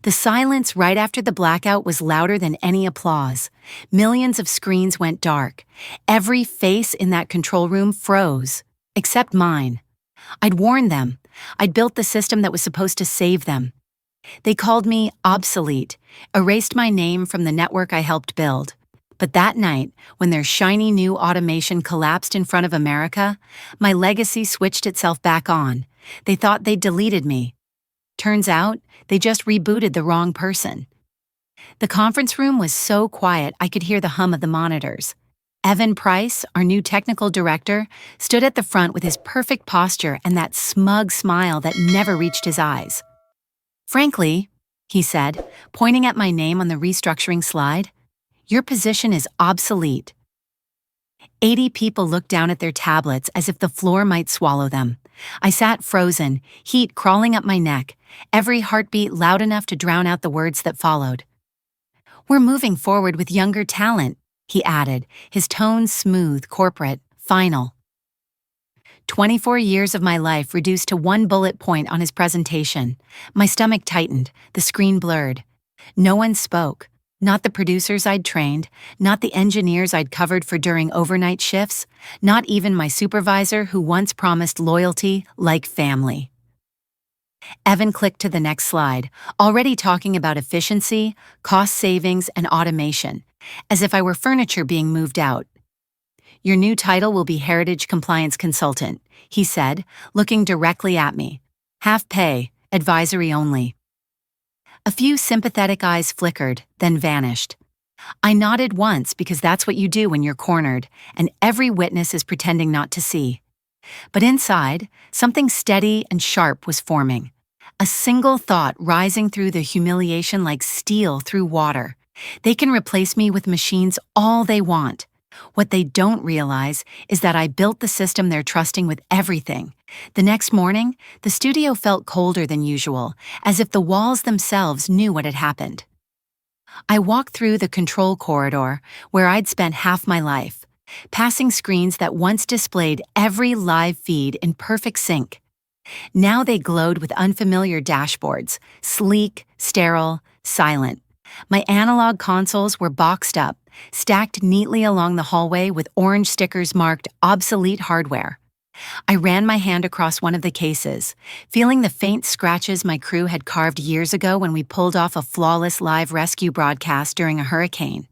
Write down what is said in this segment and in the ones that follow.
The silence right after the blackout was louder than any applause. Millions of screens went dark. Every face in that control room froze, except mine. I'd warned them. I'd built the system that was supposed to save them. They called me obsolete, erased my name from the network I helped build. But that night, when their shiny new automation collapsed in front of America, my legacy switched itself back on. They thought they'd deleted me. Turns out, they just rebooted the wrong person. The conference room was so quiet I could hear the hum of the monitors. Evan Price, our new technical director, stood at the front with his perfect posture and that smug smile that never reached his eyes. "Frankly," he said, pointing at my name on the restructuring slide, "your position is obsolete." 80 people looked down at their tablets as if the floor might swallow them. I sat frozen, heat crawling up my neck, every heartbeat loud enough to drown out the words that followed. "We're moving forward with younger talent," he added, his tone smooth, corporate, final. 24 years of my life reduced to one bullet point on his presentation. My stomach tightened, the screen blurred. No one spoke. Not the producers I'd trained, not the engineers I'd covered for during overnight shifts, not even my supervisor who once promised loyalty like family. Evan clicked to the next slide, already talking about efficiency, cost savings, and automation, as if I were furniture being moved out. "Your new title will be Heritage Compliance Consultant," he said, looking directly at me. "Half pay, advisory only." A few sympathetic eyes flickered, then vanished. I nodded once because that's what you do when you're cornered, and every witness is pretending not to see. But inside, something steady and sharp was forming. A single thought rising through the humiliation like steel through water. They can replace me with machines all they want. What they don't realize is that I built the system they're trusting with everything. The next morning, the studio felt colder than usual, as if the walls themselves knew what had happened. I walked through the control corridor, where I'd spent half my life, passing screens that once displayed every live feed in perfect sync. Now they glowed with unfamiliar dashboards, sleek, sterile, silent. My analog consoles were boxed up, stacked neatly along the hallway with orange stickers marked obsolete hardware. I ran my hand across one of the cases, feeling the faint scratches my crew had carved years ago when we pulled off a flawless live rescue broadcast during a hurricane.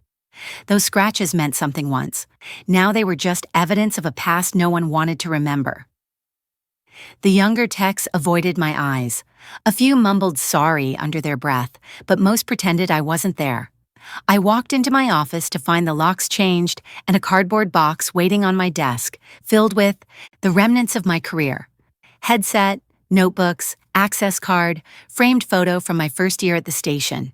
Those scratches meant something once. Now they were just evidence of a past no one wanted to remember. The younger techs avoided my eyes. A few mumbled sorry under their breath, but most pretended I wasn't there. I walked into my office to find the locks changed and a cardboard box waiting on my desk, filled with the remnants of my career. Headset, notebooks, access card, framed photo from my first year at the station.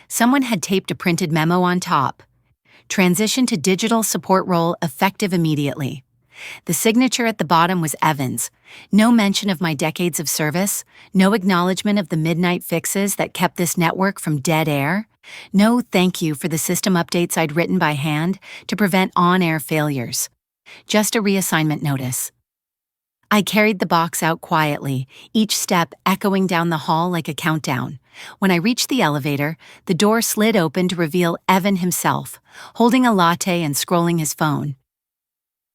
Someone had taped a printed memo on top. Transition to digital support role effective immediately. The signature at the bottom was Evan's. No mention of my decades of service, no acknowledgement of the midnight fixes that kept this network from dead air, no thank you for the system updates I'd written by hand to prevent on-air failures. Just a reassignment notice. I carried the box out quietly, each step echoing down the hall like a countdown. When I reached the elevator, the door slid open to reveal Evan himself, holding a latte and scrolling his phone.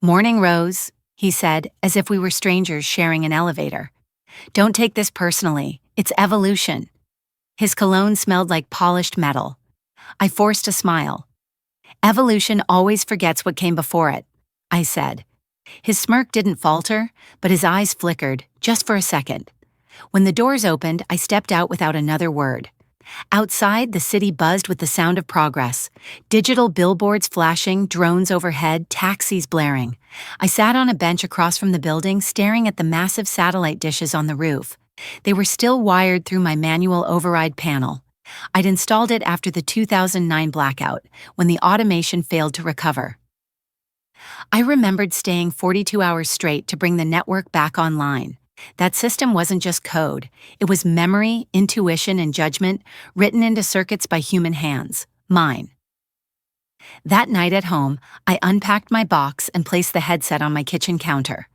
"Morning, Rose," he said, as if we were strangers sharing an elevator. "Don't take this personally. It's evolution." His cologne smelled like polished metal. I forced a smile. "Evolution always forgets what came before it," I said. His smirk didn't falter, but his eyes flickered, just for a second. When the doors opened, I stepped out without another word. Outside, the city buzzed with the sound of progress. Digital billboards flashing, drones overhead, taxis blaring. I sat on a bench across from the building, staring at the massive satellite dishes on the roof. They were still wired through my manual override panel. I'd installed it after the 2009 blackout, when the automation failed to recover. I remembered staying 42 hours straight to bring the network back online. That system wasn't just code. It was memory, intuition, and judgment written into circuits by human hands, mine. That night at home, I unpacked my box and placed the headset on my kitchen counter.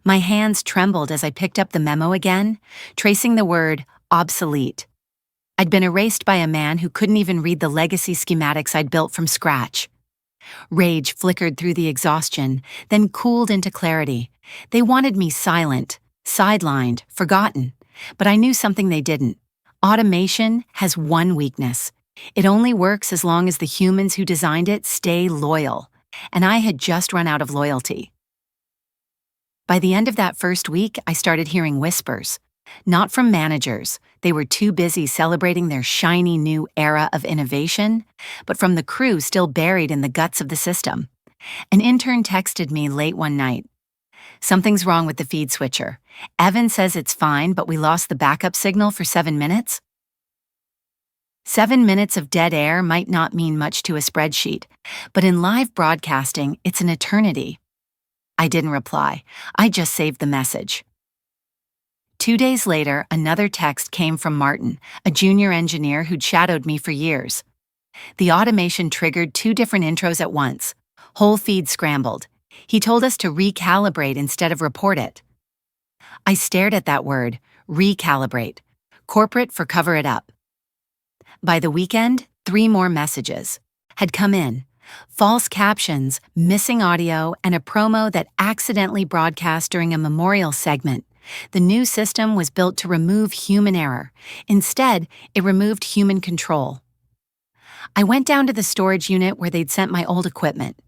My hands trembled as I picked up the memo again, tracing the word obsolete. I'd been erased by a man who couldn't even read the legacy schematics I'd built from scratch. Rage flickered through the exhaustion, then cooled into clarity. They wanted me silent, sidelined, forgotten. But I knew something they didn't. Automation has one weakness. It only works as long as the humans who designed it stay loyal. And I had just run out of loyalty. By the end of that first week, I started hearing whispers. Not from managers, they were too busy celebrating their shiny new era of innovation, but from the crew still buried in the guts of the system. An intern texted me late one night. "Something's wrong with the feed switcher. Evan says it's fine, but we lost the backup signal for 7 minutes." 7 minutes of dead air might not mean much to a spreadsheet, but in live broadcasting, it's an eternity. I didn't reply. I just saved the message. 2 days later, another text came from Martin, a junior engineer who'd shadowed me for years. The automation triggered 2 different intros at once. Whole feed scrambled. He told us to recalibrate instead of report it. I stared at that word, recalibrate. Corporate for cover it up. By the weekend, 3 more messages had come in. False captions, missing audio, and a promo that accidentally broadcast during a memorial segment. The new system was built to remove human error. Instead, it removed human control. I went down to the storage unit where they'd sent my old equipment.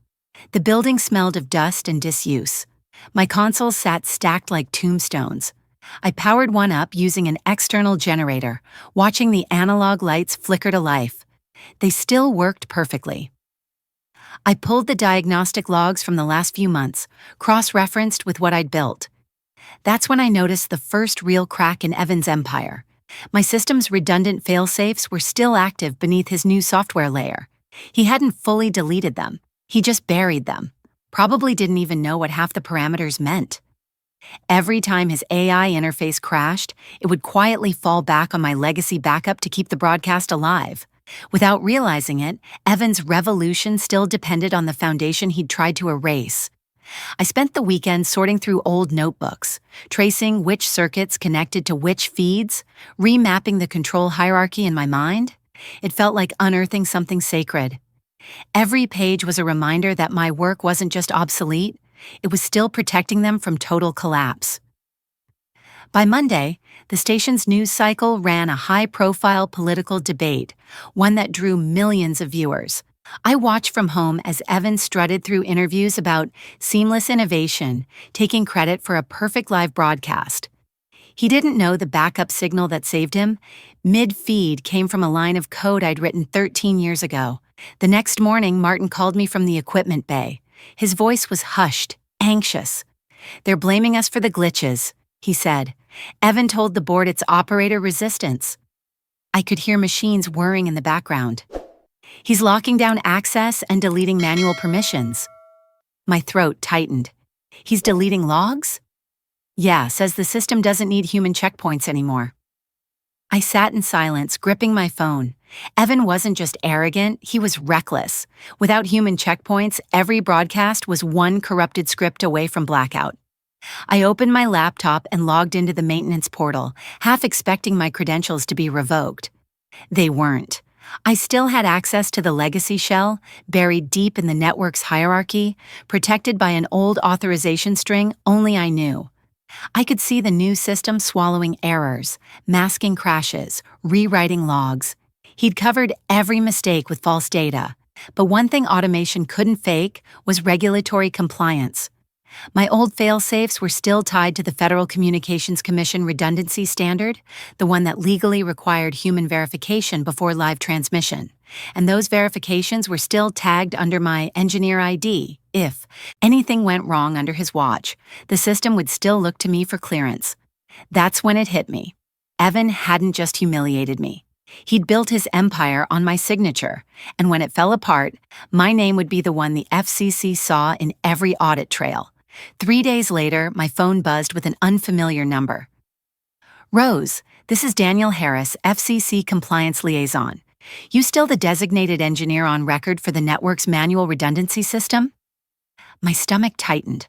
The building smelled of dust and disuse. My consoles sat stacked like tombstones. I powered one up using an external generator, watching the analog lights flicker to life. They still worked perfectly. I pulled the diagnostic logs from the last few months, cross-referenced with what I'd built. That's when I noticed the first real crack in Evan's empire. My system's redundant failsafes were still active beneath his new software layer. He hadn't fully deleted them. He just buried them. Probably didn't even know what half the parameters meant. Every time his AI interface crashed, it would quietly fall back on my legacy backup to keep the broadcast alive. Without realizing it, Evan's revolution still depended on the foundation he'd tried to erase. I spent the weekend sorting through old notebooks, tracing which circuits connected to which feeds, remapping the control hierarchy in my mind. It felt like unearthing something sacred. Every page was a reminder that my work wasn't just obsolete, it was still protecting them from total collapse. By Monday, the station's news cycle ran a high-profile political debate, one that drew millions of viewers. I watched from home as Evan strutted through interviews about seamless innovation, taking credit for a perfect live broadcast. He didn't know the backup signal that saved him. Mid-feed came from a line of code I'd written 13 years ago. The next morning, Martin called me from the equipment bay. His voice was hushed, anxious. "They're blaming us for the glitches," he said. "Evan told the board it's operator resistance." I could hear machines whirring in the background. "He's locking down access and deleting manual permissions." My throat tightened. "He's deleting logs?" "Yeah, says the system doesn't need human checkpoints anymore." I sat in silence, gripping my phone. Evan wasn't just arrogant, he was reckless. Without human checkpoints, every broadcast was one corrupted script away from blackout. I opened my laptop and logged into the maintenance portal, half expecting my credentials to be revoked. They weren't. I still had access to the legacy shell, buried deep in the network's hierarchy, protected by an old authorization string only I knew. I could see the new system swallowing errors, masking crashes, rewriting logs. He'd covered every mistake with false data, but one thing automation couldn't fake was regulatory compliance. My old fail-safes were still tied to the Federal Communications Commission redundancy standard, the one that legally required human verification before live transmission. And those verifications were still tagged under my engineer ID. If anything went wrong under his watch, the system would still look to me for clearance. That's when it hit me. Evan hadn't just humiliated me. He'd built his empire on my signature, and when it fell apart, my name would be the one the FCC saw in every audit trail. 3 days later, my phone buzzed with an unfamiliar number. "Rose, this is Daniel Harris, FCC Compliance Liaison. You still the designated engineer on record for the network's manual redundancy system?" My stomach tightened.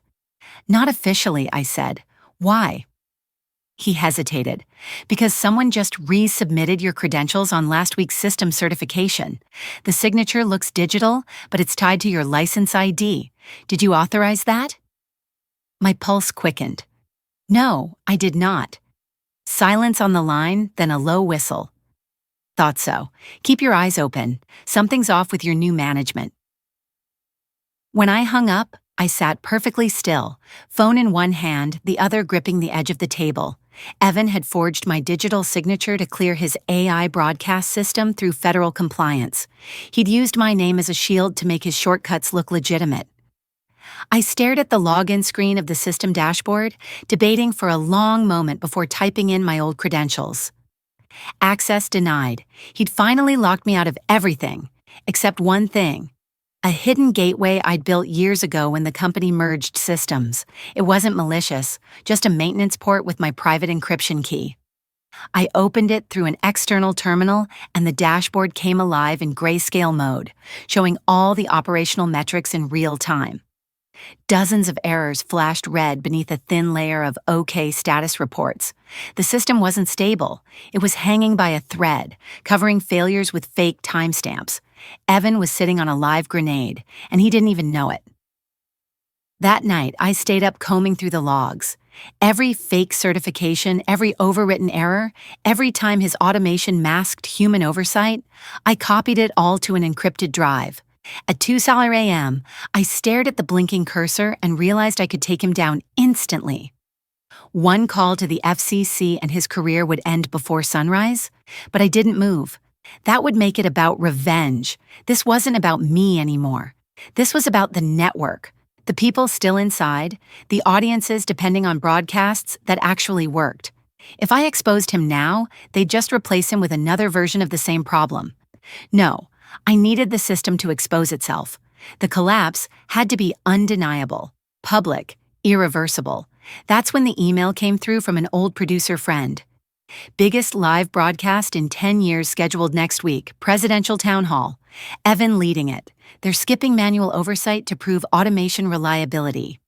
"Not officially," I said. "Why?" He hesitated. Because someone just resubmitted your credentials on last week's system certification. The signature looks digital, but it's tied to your license ID. Did you authorize that? My pulse quickened. No, I did not. Silence on the line, then a low whistle. Thought so. Keep your eyes open. Something's off with your new management. When I hung up, I sat perfectly still, phone in one hand, the other gripping the edge of the table. Evan had forged my digital signature to clear his AI broadcast system through federal compliance. He'd used my name as a shield to make his shortcuts look legitimate. I stared at the login screen of the system dashboard, debating for a long moment before typing in my old credentials. Access denied. He'd finally locked me out of everything, except one thing. A hidden gateway I'd built years ago when the company merged systems. It wasn't malicious, just a maintenance port with my private encryption key. I opened it through an external terminal, and the dashboard came alive in grayscale mode, showing all the operational metrics in real time. Dozens of errors flashed red beneath a thin layer of OK status reports. The system wasn't stable. It was hanging by a thread, covering failures with fake timestamps. Evan was sitting on a live grenade, and he didn't even know it. That night, I stayed up combing through the logs. Every fake certification, every overwritten error, every time his automation masked human oversight, I copied it all to an encrypted drive. At 2:00 a.m., I stared at the blinking cursor and realized I could take him down instantly. One call to the FCC and his career would end before sunrise, but I didn't move. That would make it about revenge. This wasn't about me anymore. This was about the network, the people still inside, the audiences depending on broadcasts that actually worked. If I exposed him now, they'd just replace him with another version of the same problem. No, I needed the system to expose itself. The collapse had to be undeniable, public, irreversible. That's when the email came through from an old producer friend. Biggest live broadcast in 10 years scheduled next week, presidential town hall. Evan leading it. They're skipping manual oversight to prove automation reliability.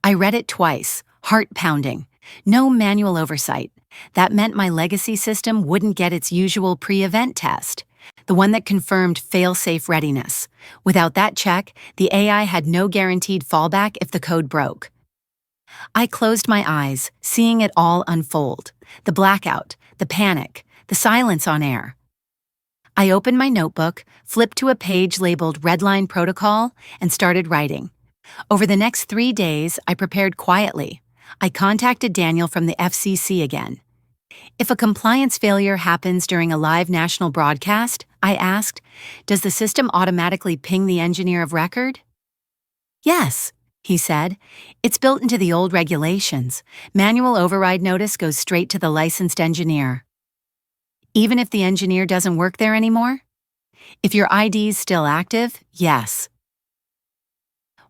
I read it twice, heart pounding. No manual oversight. That meant my legacy system wouldn't get its usual pre-event test, the one that confirmed fail-safe readiness. Without that check, the AI had no guaranteed fallback if the code broke. I closed my eyes, seeing it all unfold. The blackout, the panic, the silence on air. I opened my notebook, flipped to a page labeled Redline Protocol, and started writing. Over the next 3 days, I prepared quietly. I contacted Daniel from the FCC again. If a compliance failure happens during a live national broadcast, I asked, does the system automatically ping the engineer of record? Yes, he said. It's built into the old regulations. Manual override notice goes straight to the licensed engineer. Even if the engineer doesn't work there anymore? If your ID's still active, yes.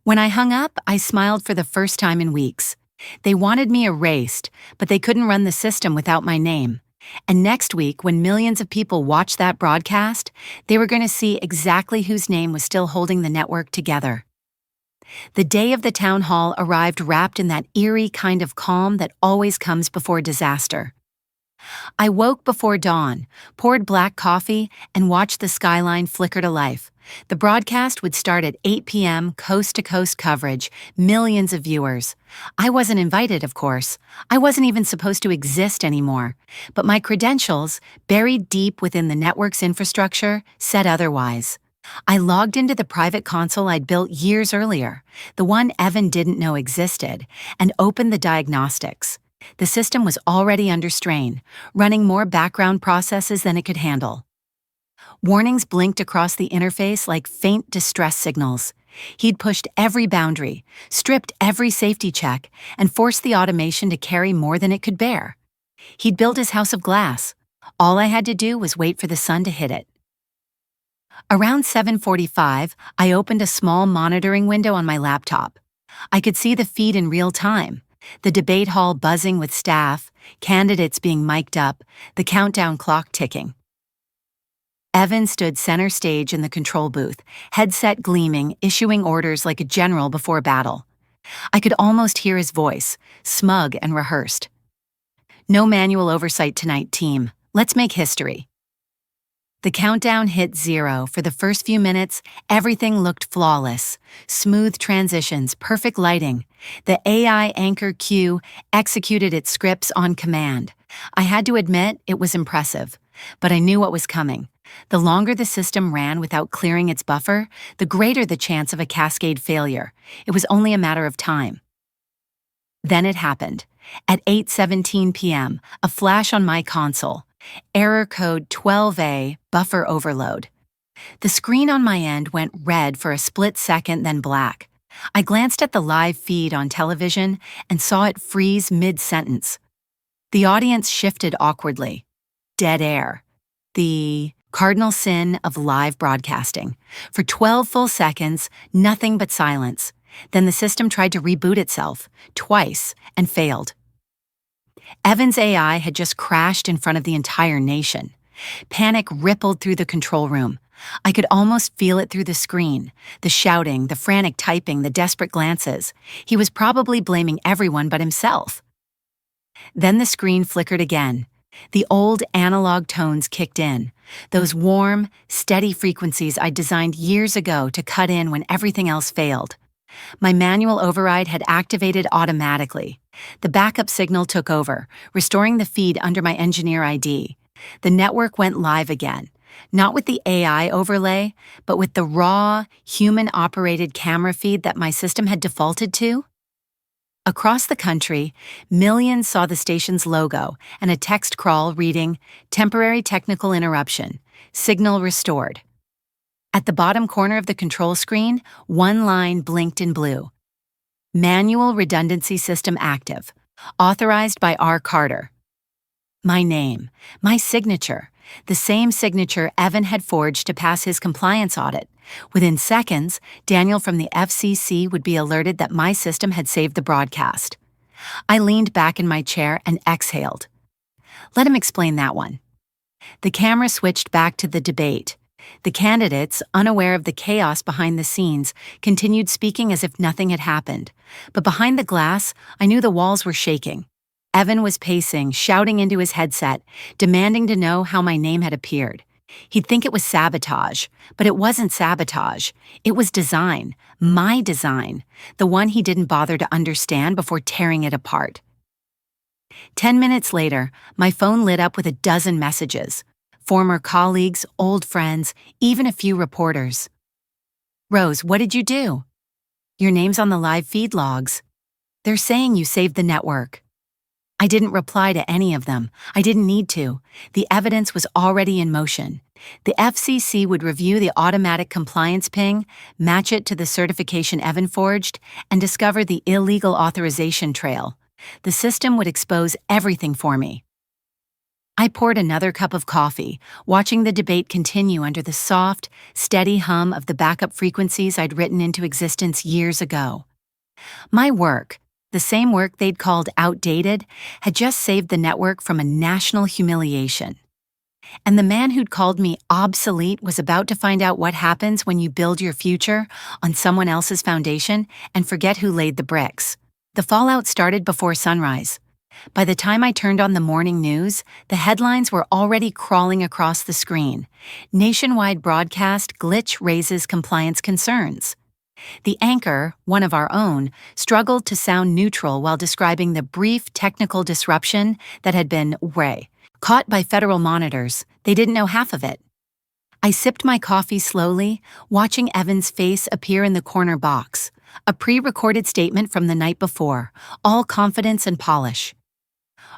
When I hung up, I smiled for the first time in weeks. They wanted me erased, but they couldn't run the system without my name. And next week, when millions of people watched that broadcast, they were going to see exactly whose name was still holding the network together. The day of the town hall arrived wrapped in that eerie kind of calm that always comes before disaster. I woke before dawn, poured black coffee, and watched the skyline flicker to life. The broadcast would start at 8 p.m., coast-to-coast coverage, millions of viewers. I wasn't invited, of course. I wasn't even supposed to exist anymore. But my credentials, buried deep within the network's infrastructure, said otherwise. I logged into the private console I'd built years earlier, the one Evan didn't know existed, and opened the diagnostics. The system was already under strain, running more background processes than it could handle. Warnings blinked across the interface like faint distress signals. He'd pushed every boundary, stripped every safety check, and forced the automation to carry more than it could bear. He'd built his house of glass. All I had to do was wait for the sun to hit it. Around 7:45, I opened a small monitoring window on my laptop. I could see the feed in real time, the debate hall buzzing with staff, candidates being mic'd up, the countdown clock ticking. Evan stood center stage in the control booth, headset gleaming, issuing orders like a general before battle. I could almost hear his voice, smug and rehearsed. No manual oversight tonight, team. Let's make history. The countdown hit 0. For the first few minutes, everything looked flawless. Smooth transitions, perfect lighting. The AI anchor queue executed its scripts on command. I had to admit it was impressive, but I knew what was coming. The longer the system ran without clearing its buffer, the greater the chance of a cascade failure. It was only a matter of time. Then it happened. At 8:17 p.m., a flash on my console. Error code 12A, buffer overload. The screen on my end went red for a split second, then black. I glanced at the live feed on television and saw it freeze mid-sentence. The audience shifted awkwardly. Dead air. The cardinal sin of live broadcasting. For 12 full seconds, nothing but silence. Then the system tried to reboot itself, twice, and failed. Evan's AI had just crashed in front of the entire nation. Panic rippled through the control room. I could almost feel it through the screen. The shouting, the frantic typing, the desperate glances. He was probably blaming everyone but himself. Then the screen flickered again. The old analog tones kicked in. Those warm, steady frequencies I'd designed years ago to cut in when everything else failed. My manual override had activated automatically. The backup signal took over, restoring the feed under my engineer ID. The network went live again, not with the AI overlay, but with the raw, human-operated camera feed that my system had defaulted to. Across the country, millions saw the station's logo and a text crawl reading, "Temporary technical interruption, signal restored." At the bottom corner of the control screen, one line blinked in blue. Manual redundancy system active. Authorized by R. Carter. My name, my signature, the same signature Evan had forged to pass his compliance audit. Within seconds, Daniel from the FCC would be alerted that my system had saved the broadcast. I leaned back in my chair and exhaled. Let him explain that one. The camera switched back to the debate. The candidates, unaware of the chaos behind the scenes, continued speaking as if nothing had happened. But behind the glass, I knew the walls were shaking. Evan was pacing, shouting into his headset, demanding to know how my name had appeared. He'd think it was sabotage, but it wasn't sabotage. It was design, my design, the one he didn't bother to understand before tearing it apart. 10 minutes later, my phone lit up with a dozen messages. Former colleagues, old friends, even a few reporters. "Rose, what did you do? Your name's on the live feed logs. They're saying you saved the network." I didn't reply to any of them. I didn't need to. The evidence was already in motion. The FCC would review the automatic compliance ping, match it to the certification Evan forged, and discover the illegal authorization trail. The system would expose everything for me. I poured another cup of coffee, watching the debate continue under the soft, steady hum of the backup frequencies I'd written into existence years ago. My work, the same work they'd called outdated, had just saved the network from a national humiliation. And the man who'd called me obsolete was about to find out what happens when you build your future on someone else's foundation and forget who laid the bricks. The fallout started before sunrise. By the time I turned on the morning news, the headlines were already crawling across the screen. Nationwide broadcast glitch raises compliance concerns. The anchor, one of our own, struggled to sound neutral while describing the brief technical disruption that had been caught by federal monitors. They didn't know half of it. I sipped my coffee slowly, watching Evan's face appear in the corner box. A pre-recorded statement from the night before, all confidence and polish.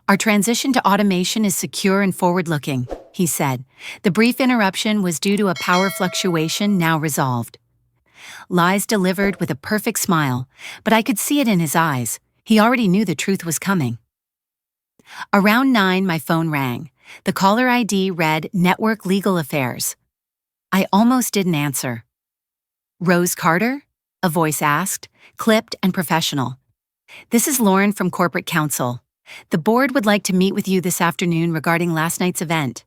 "Our transition to automation is secure and forward-looking," he said. "The brief interruption was due to a power fluctuation now resolved." Lies delivered with a perfect smile, but I could see it in his eyes. He already knew the truth was coming. Around 9, my phone rang. The caller ID read Network Legal Affairs. I almost didn't answer. "Rose Carter?" a voice asked, clipped and professional. "This is Lauren from Corporate Counsel. The board would like to meet with you this afternoon regarding last night's event."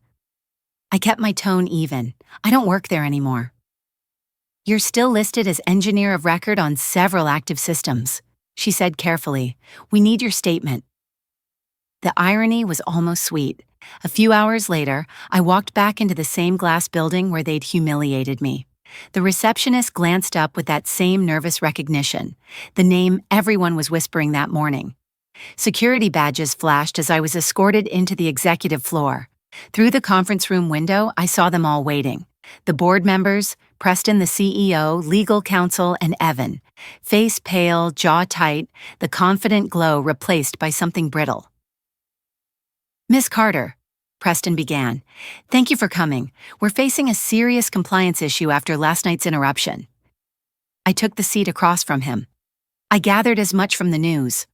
I kept my tone even. I don't work there anymore. "You're still listed as engineer of record on several active systems," she said carefully. "We need your statement." The irony was almost sweet. A few hours later, I walked back into the same glass building where they'd humiliated me. The receptionist glanced up with that same nervous recognition, the name everyone was whispering that morning. Security badges flashed as I was escorted into the executive floor. Through the conference room window, I saw them all waiting. The board members, Preston the CEO, legal counsel, and Evan. Face pale, jaw tight, the confident glow replaced by something brittle. "Miss Carter," Preston began, "thank you for coming. We're facing a serious compliance issue after last night's interruption." I took the seat across from him. I gathered as much from the news.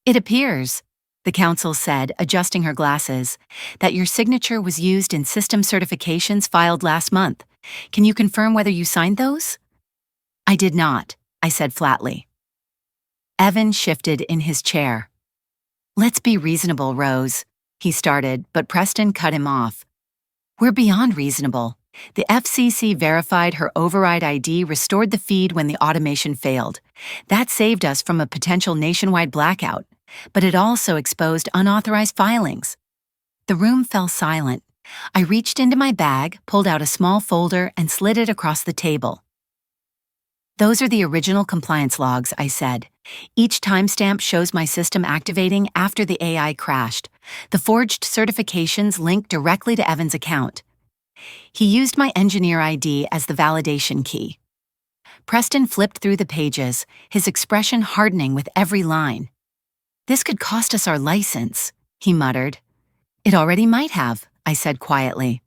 "It appears," the counsel said, adjusting her glasses, "that your signature was used in system certifications filed last month. Can you confirm whether you signed those?" "I did not," I said flatly. Evan shifted in his chair. "Let's be reasonable, Rose," he started, but Preston cut him off. "We're beyond reasonable. The FCC verified her override ID restored the feed when the automation failed. That saved us from a potential nationwide blackout, but it also exposed unauthorized filings." The room fell silent. I reached into my bag, pulled out a small folder, and slid it across the table. "Those are the original compliance logs," I said. "Each timestamp shows my system activating after the AI crashed. The forged certifications link directly to Evan's account." He used my engineer ID as the validation key. Preston flipped through the pages, his expression hardening with every line. "This could cost us our license," he muttered. "It already might have," I said quietly.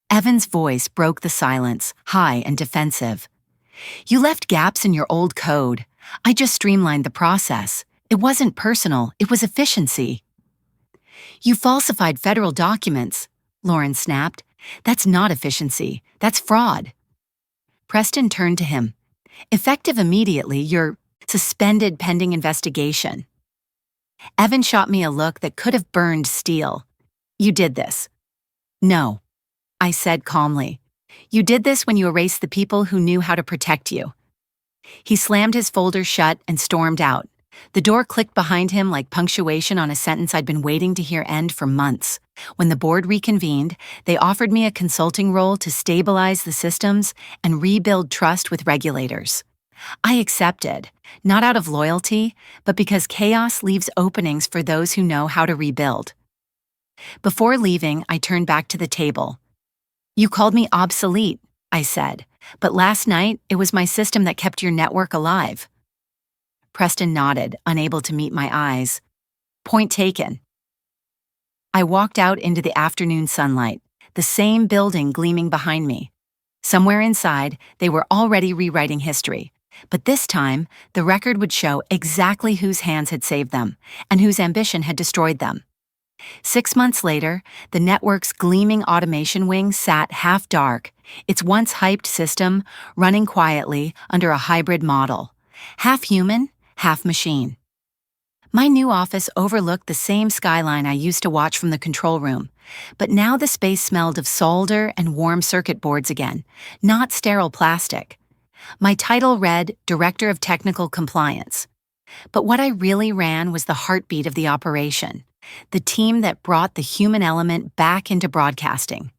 Evan's voice broke the silence, high and defensive. "You left gaps in your old code. I just streamlined the process. It wasn't personal, it was efficiency." "You falsified federal documents," Lauren snapped. "That's not efficiency, that's fraud." Preston turned to him. "Effective immediately, you're suspended pending investigation." Evan shot me a look that could have burned steel. "You did this." "No," I said calmly. "You did this when you erased the people who knew how to protect you." He slammed his folder shut and stormed out. The door clicked behind him like punctuation on a sentence I'd been waiting to hear end for months. When the board reconvened, they offered me a consulting role to stabilize the systems and rebuild trust with regulators. I accepted, not out of loyalty, but because chaos leaves openings for those who know how to rebuild. Before leaving, I turned back to the table. "You called me obsolete," I said, "but last night it was my system that kept your network alive." Preston nodded, unable to meet my eyes. "Point taken." I walked out into the afternoon sunlight, the same building gleaming behind me. Somewhere inside, they were already rewriting history, but this time, the record would show exactly whose hands had saved them and whose ambition had destroyed them. 6 months later, the network's gleaming automation wing sat half dark, its once hyped system running quietly under a hybrid model, half human, half machine. My new office overlooked the same skyline I used to watch from the control room, but now the space smelled of solder and warm circuit boards again, not sterile plastic. My title read Director of Technical Compliance. But what I really ran was the heartbeat of the operation, the team that brought the human element back into broadcasting.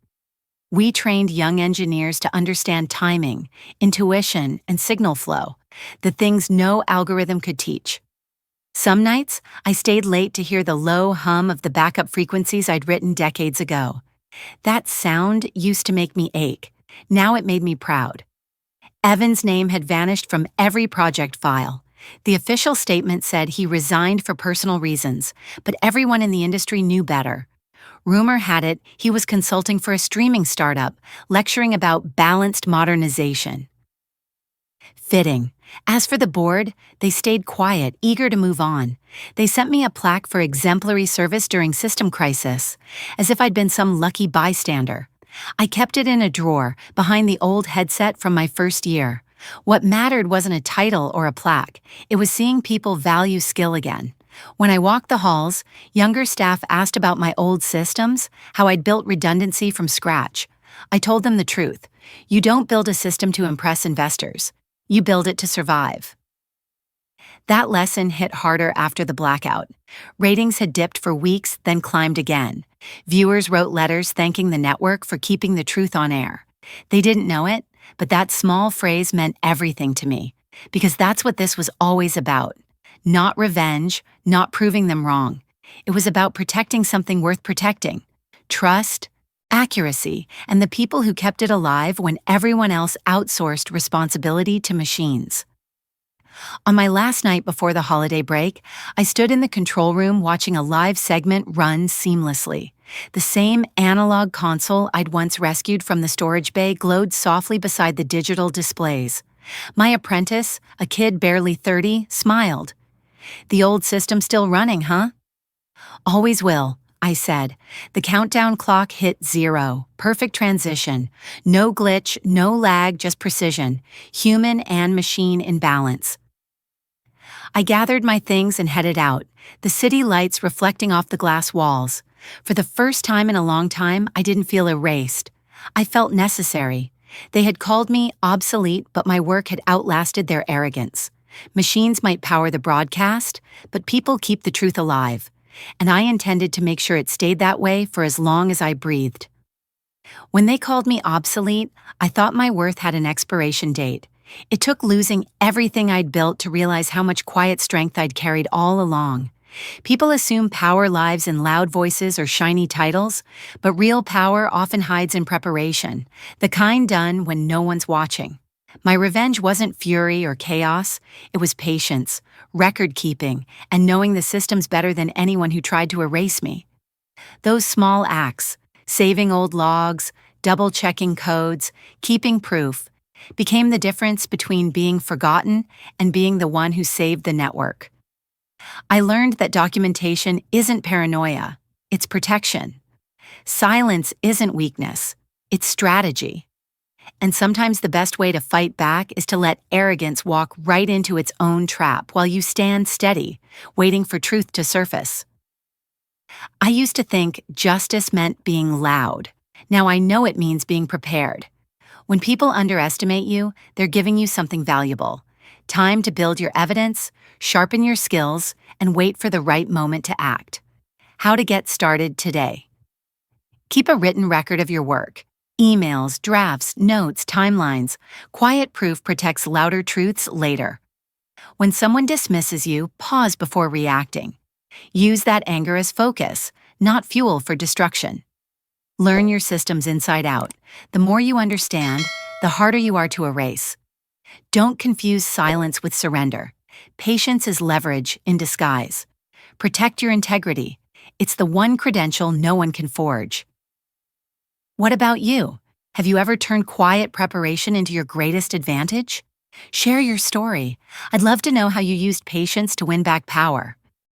We trained young engineers to understand timing, intuition, and signal flow, the things no algorithm could teach. Some nights, I stayed late to hear the low hum of the backup frequencies I'd written decades ago. That sound used to make me ache. Now it made me proud. Evan's name had vanished from every project file. The official statement said he resigned for personal reasons, but everyone in the industry knew better. Rumor had it he was consulting for a streaming startup, lecturing about balanced modernization. Fitting. As for the board, they stayed quiet, eager to move on. They sent me a plaque for exemplary service during system crisis, as if I'd been some lucky bystander. I kept it in a drawer behind the old headset from my first year. What mattered wasn't a title or a plaque. It was seeing people value skill again. When I walked the halls, younger staff asked about my old systems, how I'd built redundancy from scratch. I told them the truth. You don't build a system to impress investors. You build it to survive. That lesson hit harder after the blackout. Ratings had dipped for weeks, then climbed again. Viewers wrote letters thanking the network for keeping the truth on air. They didn't know it, but that small phrase meant everything to me, because that's what this was always about. Not revenge, not proving them wrong. It was about protecting something worth protecting. Trust, accuracy, and the people who kept it alive when everyone else outsourced responsibility to machines. On my last night before the holiday break, I stood in the control room watching a live segment run seamlessly. The same analog console I'd once rescued from the storage bay glowed softly beside the digital displays. My apprentice, a kid barely 30, smiled. "The old system still running, huh?" "Always will," I said. The countdown clock hit 0. Perfect transition. No glitch, no lag, just precision. Human and machine in balance. I gathered my things and headed out, the city lights reflecting off the glass walls. For the first time in a long time, I didn't feel erased. I felt necessary. They had called me obsolete, but my work had outlasted their arrogance. Machines might power the broadcast, but people keep the truth alive. And I intended to make sure it stayed that way for as long as I breathed. When they called me obsolete, I thought my worth had an expiration date. It took losing everything I'd built to realize how much quiet strength I'd carried all along. People assume power lives in loud voices or shiny titles, but real power often hides in preparation, the kind done when no one's watching. My revenge wasn't fury or chaos, it was patience, record-keeping, and knowing the systems better than anyone who tried to erase me. Those small acts, saving old logs, double-checking codes, keeping proof, became the difference between being forgotten and being the one who saved the network. I learned that documentation isn't paranoia, it's protection. Silence isn't weakness, it's strategy. And sometimes the best way to fight back is to let arrogance walk right into its own trap while you stand steady, waiting for truth to surface. I used to think justice meant being loud. Now I know it means being prepared. When people underestimate you, they're giving you something valuable. Time to build your evidence, sharpen your skills, and wait for the right moment to act. How to get started today. Keep a written record of your work. Emails, drafts, notes, timelines. Quiet proof protects louder truths later. When someone dismisses you, pause before reacting. Use that anger as focus, not fuel for destruction. Learn your systems inside out. The more you understand, the harder you are to erase. Don't confuse silence with surrender. Patience is leverage in disguise. Protect your integrity. It's the one credential no one can forge. What about you? Have you ever turned quiet preparation into your greatest advantage? Share your story. I'd love to know how you used patience to win back power.